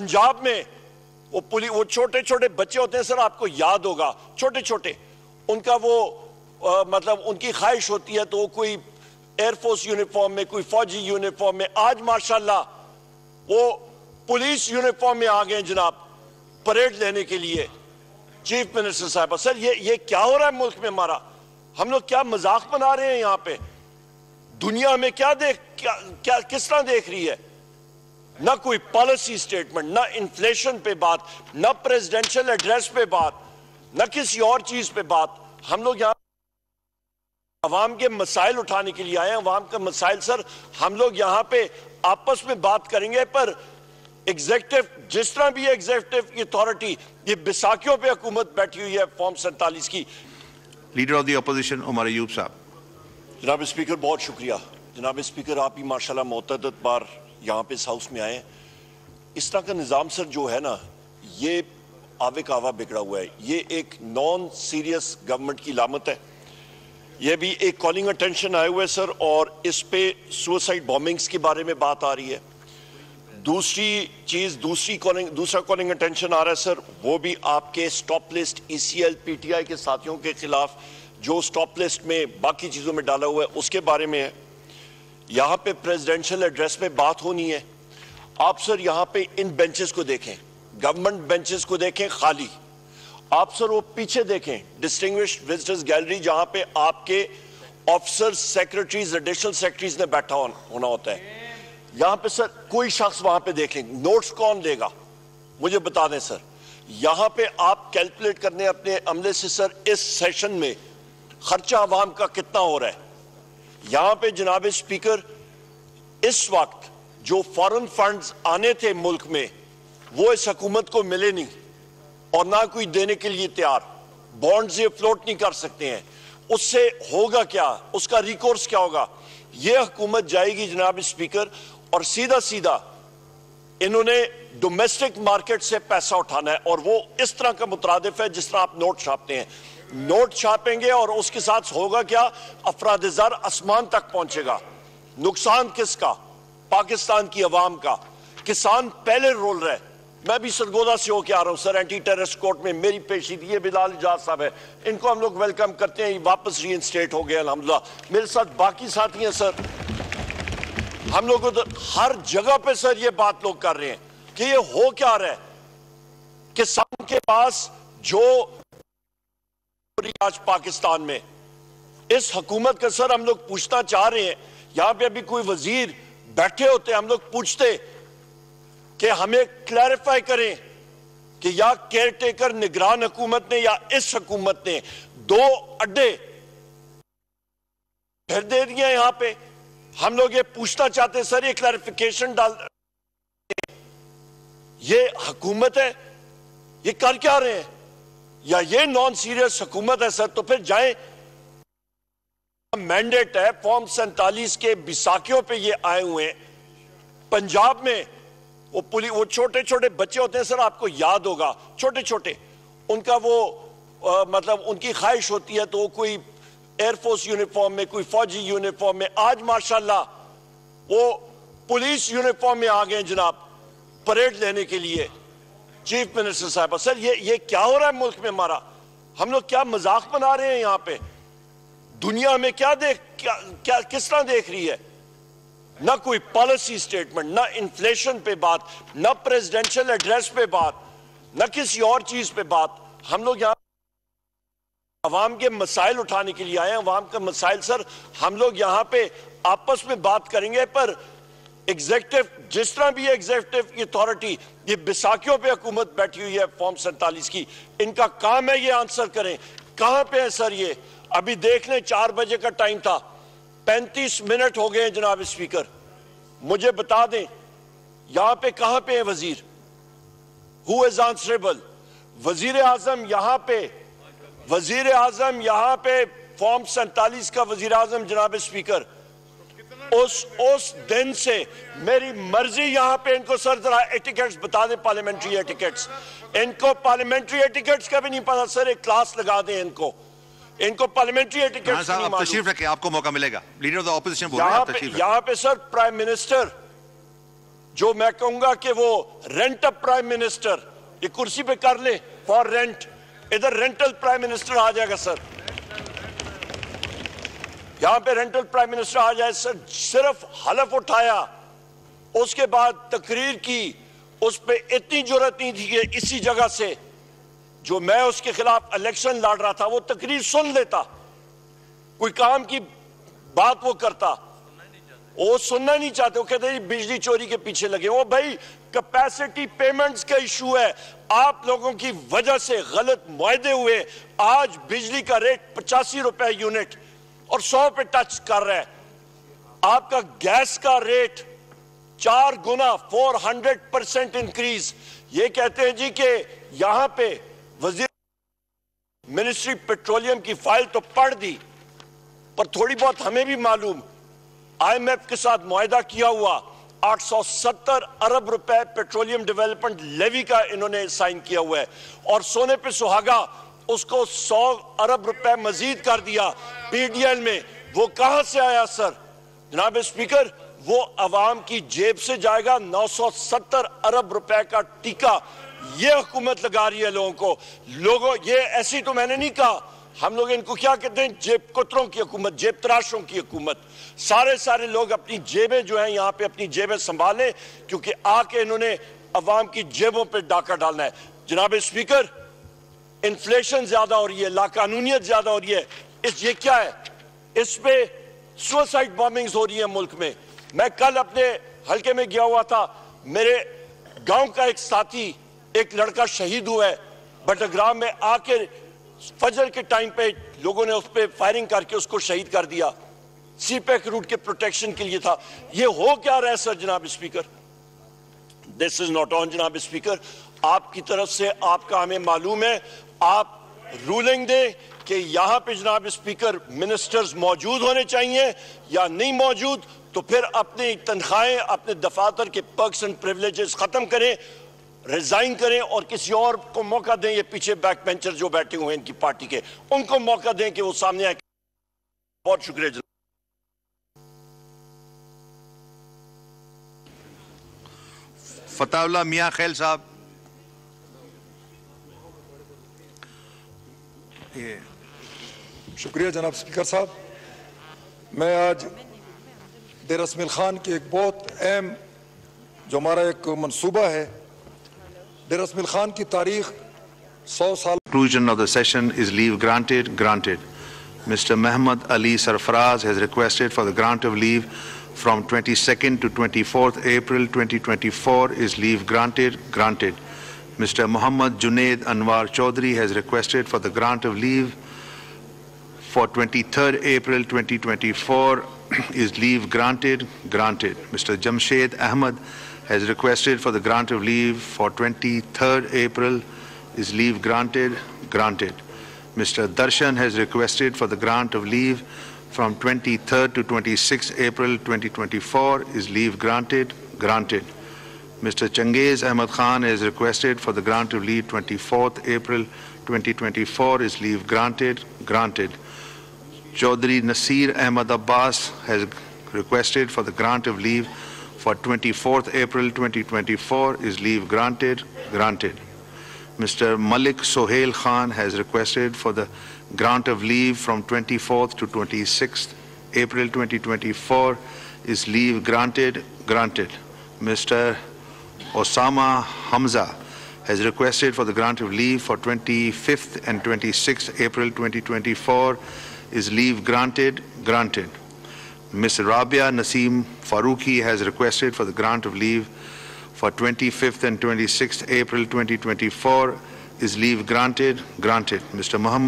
पंजाब में वो छोटे छोटे बच्चे होते हैं सर, आपको याद होगा, छोटे छोटे उनका मतलब उनकी ख्वाहिश होती है तो वो कोई एयरफोर्स यूनिफॉर्म में, कोई फौजी यूनिफॉर्म में, आज माशाल्लाह वो पुलिस यूनिफॉर्म में आ गए जनाब, परेड लेने के लिए। चीफ मिनिस्टर साहब, सर ये क्या हो रहा है मुल्क में हमारा? हम लोग क्या मजाक बना रहे हैं यहाँ पे? दुनिया में क्या किस तरह देख रही है? ना कोई पॉलिसी स्टेटमेंट, ना इन्फ्लेशन पे बात, ना प्रेसिडेंशियल एड्रेस पे बात, ना किसी और चीज पे बात। हम लोग यहाँ अवाम के मसाइल उठाने के लिए आए हैं। अवाम का मसाइल सर, हम लोग यहाँ पे आपस में बात करेंगे, पर एग्जीक्यूटिव जिस तरह भी एग्जीक्यूटिव अथॉरिटी, ये बिसाखियों पे हुकूमत बैठी हुई है फॉर्म 47 की। Leader of the opposition Umar Ayub साहब। जनाब स्पीकर बहुत शुक्रिया। जनाब स्पीकर, आप ही माशाल्लाह मुतअद्दिद बार यहाँ पे इस हाउस में आए। इस तरह का निज़ाम सर जो है ना, ये आवे कावा बिगड़ा हुआ है। ये एक नॉन सीरियस गवर्नमेंट की लामत है। ये भी एक कॉलिंग अटेंशन आए हुए है सर, और इस पे सुसाइड बॉम्बिंग्स के बारे में बात आ रही है। दूसरी चीज, दूसरा कॉलिंग अटेंशन आ रहा है सर, वो भी आपके स्टॉप लिस्ट ECL PTI के साथियों के खिलाफ, जो स्टॉप लिस्ट में बाकी चीजों में डाला हुआ है उसके बारे में है। यहाँ पे प्रेसिडेंशियल एड्रेस में बात होनी है। आप सर यहाँ पे इन बेंचेस को देखें, गवर्नमेंट बेंचेस को देखें खाली। आप सर वो पीछे देखें, डिस्टिंग्विश्ड विजिटर्स गैलरी, जहां पे आपके ऑफिसर्स, सेक्रेटरीज, एडिशनल सेक्रेटरीज ने बैठा होना होता है। यहां पे सर कोई शख्स वहां पे देख लें, नोट्स कौन लेगा मुझे बता दें सर। यहां पे आप कैलकुलेट करने अपने अमले से सर, इस सेशन में खर्चा आवाम का कितना हो रहा है। यहां पे जनाब स्पीकर, इस वक्त जो फॉरेन फंड्स आने थे मुल्क में, वो इस हुकूमत को मिले नहीं और ना कोई देने के लिए तैयार। बॉन्ड्स ये फ्लोट नहीं कर सकते हैं। उससे होगा क्या, उसका रिकोर्स क्या होगा? ये हुकूमत जाएगी जनाब स्पीकर, और सीधा सीधा इन्होंने डोमेस्टिक मार्केट से पैसा उठाना है, और वो इस तरह का मुतरादिफ है जिस तरह आप नोट छापते हैं। नोट छापेंगे और उसके साथ होगा क्या, अफराद-ए-ज़र आसमान तक पहुंचेगा। नुकसान किसका? पाकिस्तान की अवाम का। किसान पहले रोल रहे। मैं भी सरगोदा से होके आ रहा हूं सर, एंटी टेररिस्ट कोर्ट में मेरी पेशी थी। ये बिलाल इजाज साहब है, इनको हम लोग वेलकम करते हैं, ये वापस रीइंस्टेट हो गए अल्हम्दुलिल्लाह। मेरे साथ बाकी साथी हैं सर। हम लोग हर जगह पे सर ये बात लोग कर रहे हैं कि ये हो क्या रहा है। किसान के पास जो आज पाकिस्तान में, इस हुकूमत का सर हम लोग पूछना चाह रहे हैं। यहां पे अभी कोई वजीर बैठे होते, हम लोग पूछते कि हमें क्लैरिफाई करें कि या केयर टेकर निगरान हुकूमत ने या इस हुकूमत ने 2 अड्डे फिर दे दिए यहां पे। हम लोग ये पूछना चाहते हैं सर, ये क्लैरिफिकेशन डाल, ये हुकूमत है, ये कर क्या रहे हैं, या ये नॉन सीरियस हुकूमत है सर? तो फिर जाएं, मैंडेट है फॉर्म 47 के बिसाखियों पे ये आए हुए हैं। पंजाब में वो छोटे छोटे बच्चे होते हैं सर, आपको याद होगा, छोटे छोटे उनका मतलब उनकी ख्वाहिश होती है तो वो कोई एयरफोर्स यूनिफॉर्म में, कोई फौजी यूनिफॉर्म में, आज माशाल्लाह वो पुलिस यूनिफॉर्म में आ गए जनाब, परेड लेने के लिए। चीफ मिनिस्टर साहब, सर ये क्या हो रहा है मुल्क में हमारा? हम लोग क्या मजाक बना रहे हैं यहाँ पे? दुनिया में क्या किस तरह देख रही है? ना कोई पॉलिसी स्टेटमेंट, ना इन्फ्लेशन पे बात, ना प्रेसिडेंशियल एड्रेस पे बात, ना किसी और चीज पे बात। हम लोग यहाँ अवाम के मसाइल उठाने के लिए आए हैं। अवाम का मसाइल सर, हम लोग यहाँ पे आपस में बात करेंगे, पर एग्जीक्यूटिव जिस तरह भी एग्जीक्यूटिव अथॉरिटी, ये बिसाखियों पे हुकूमत बैठी हुई है फॉर्म 47 की, इनका काम है ये आंसर करें। कहां पे है सर ये? अभी देख लें, 4 बजे का टाइम था, 35 मिनट हो गए हैं जनाब स्पीकर। मुझे बता दें यहां पे कहां पे है वजीर? Who is answerable? वजीर आजम यहां पे, वजीर आजम यहां पे फॉर्म 47 का वजीर आजम जनाब स्पीकर, उस दिन से मेरी मर्जी यहां पे इनको सर जरा एटिकेट्स बता दें, पार्लियामेंट्री एटिकेट्स। इनको पार्लियामेंट्री एटिकेट्स का भी नहीं पता सर, एक क्लास लगा दें इनको पार्लियामेंट्री एटिकेट्स नहीं मालूम। तशरीफ रखें, आपको मौका मिलेगा। लीडर ऑफ द ऑपोजिशन बोल रहे हैं, तशरीफ रखें। यहां पे सर प्राइम मिनिस्टर जो मैं कहूंगा कि वो रेंट अप प्राइम मिनिस्टर ये कुर्सी पे कर ले फॉर रेंट, इधर रेंटल प्राइम मिनिस्टर आ जाएगा सर, यहां पे रेंटल प्राइम मिनिस्टर आ जाए सर। सिर्फ हलफ उठाया, उसके बाद तकरीर की, उस पे इतनी जरूरत नहीं थी कि इसी जगह से जो मैं उसके खिलाफ इलेक्शन लड़ रहा था वो तकरीर सुन लेता, कोई काम की बात वो करता, वो सुनना नहीं चाहते, वो कहते हैं बिजली चोरी के पीछे लगे। वो भाई कैपेसिटी पेमेंट्स का इशू है, आप लोगों की वजह से गलत मुआहदे हुए, आज बिजली का रेट 85 रुपए यूनिट और 100 पे टच कर रहा है। आपका गैस का रेट 4 गुना 400% इंक्रीज। ये कहते हैं जी कि यहां पे वजीर मिनिस्ट्री पेट्रोलियम की फाइल तो पढ़ दी, पर थोड़ी बहुत हमें भी मालूम, IMF के साथ मुआहदा किया हुआ 870 अरब रुपए पेट्रोलियम डेवलपमेंट लेवी का इन्होंने साइन किया हुआ है, और सोने पे सुहागा उसको 100 अरब रुपए मजीद कर दिया PDL में। वो कहां से आया सर? जनाब स्पीकर, वो अवाम की जेब से जाएगा। 970 अरब रुपए का टीका ये हुकूमत लगा रही है लोगों को। लोगों, ये ऐसी तो मैंने नहीं कहा, हम लोग इनको क्या कहते हैं, जेब कुतरों की हुकूमत, जेब तराशों की हुकूमत। सारे लोग अपनी जेबें जो हैं यहाँ पे अपनी जेबें संभालें, क्योंकि आके इन्होंने अवाम की जेबों पे डाका डालना है। जनाब स्पीकर, इन्फ्लेशन ज्यादा हो रही है, लाकानूनियत ज्यादा हो रही है, ये क्या है? इस पे सुसाइड बॉम्बिंग्स हो रही है मुल्क में। मैं कल अपने हल्के में गया हुआ था, मेरे गांव का एक साथी, एक लड़का शहीद हुआ है बटग्राम में, आके फजर के टाइम पे लोगों ने उस पर फायरिंग करके उसको शहीद कर दिया। सीपैक रूट के प्रोटेक्शन के लिए था। ये हो क्या रहा है सर? जनाब speaker, this is not on. जनाब स्पीकर, आपकी तरफ से आपका हमें मालूम है, आप रूलिंग दे कि यहां पे जनाब स्पीकर मिनिस्टर्स मौजूद होने चाहिए या नहीं मौजूद, तो फिर अपनी तनख्वाहें, अपने दफातर के पर्क्स एंड प्रिविलेजेस खत्म करें, रिजाइन करें और किसी और को मौका दें। ये पीछे बैक बेंचर जो बैठे हुए हैं इनकी पार्टी के, उनको मौका दें कि वो सामने आए। बहुत शुक्रिया जनाब। फताउल्लाह मियां खैल साहब। शुक्रिया जनाब स्पीकर साहब। मैं आज देर रस्मिल खान की एक बहुत अहम जो हमारा एक मंसूबा है, देर रस्मिल खान की तारीख 100 साल। Conclusion of the session is leave granted. Mr. Muhammad Ali Sarfaraz has requested for the grant of leave from 22nd to 24th April 2024 is leave granted. Mr. Muhammad Junaid Anwar Chaudhry has requested for the grant of leave for 23rd April 2024 is leave granted. Mr. Jamshed Ahmad has requested for the grant of leave for 23rd April is leave granted. Mr. Darshan has requested for the grant of leave from 23rd to 26th April 2024 is leave granted. Mr. Changiz Ahmad Khan has requested for the grant of leave 24th April 2024 is leave granted. Chaudhry Nasir Ahmad Abbas has requested for the grant of leave for 24th April 2024 is leave granted. Mr. Malik Sohail Khan has requested for the grant of leave from 24th to 26th April 2024 is leave granted. Mr. Osama Hamza has requested for the grant of leave for 25th and 26th April 2024 is leave granted. Ms. Rabia Naseem Farooqi has requested for the grant of leave for 25th and 26th April 2024 is leave granted. Mr. Muhammad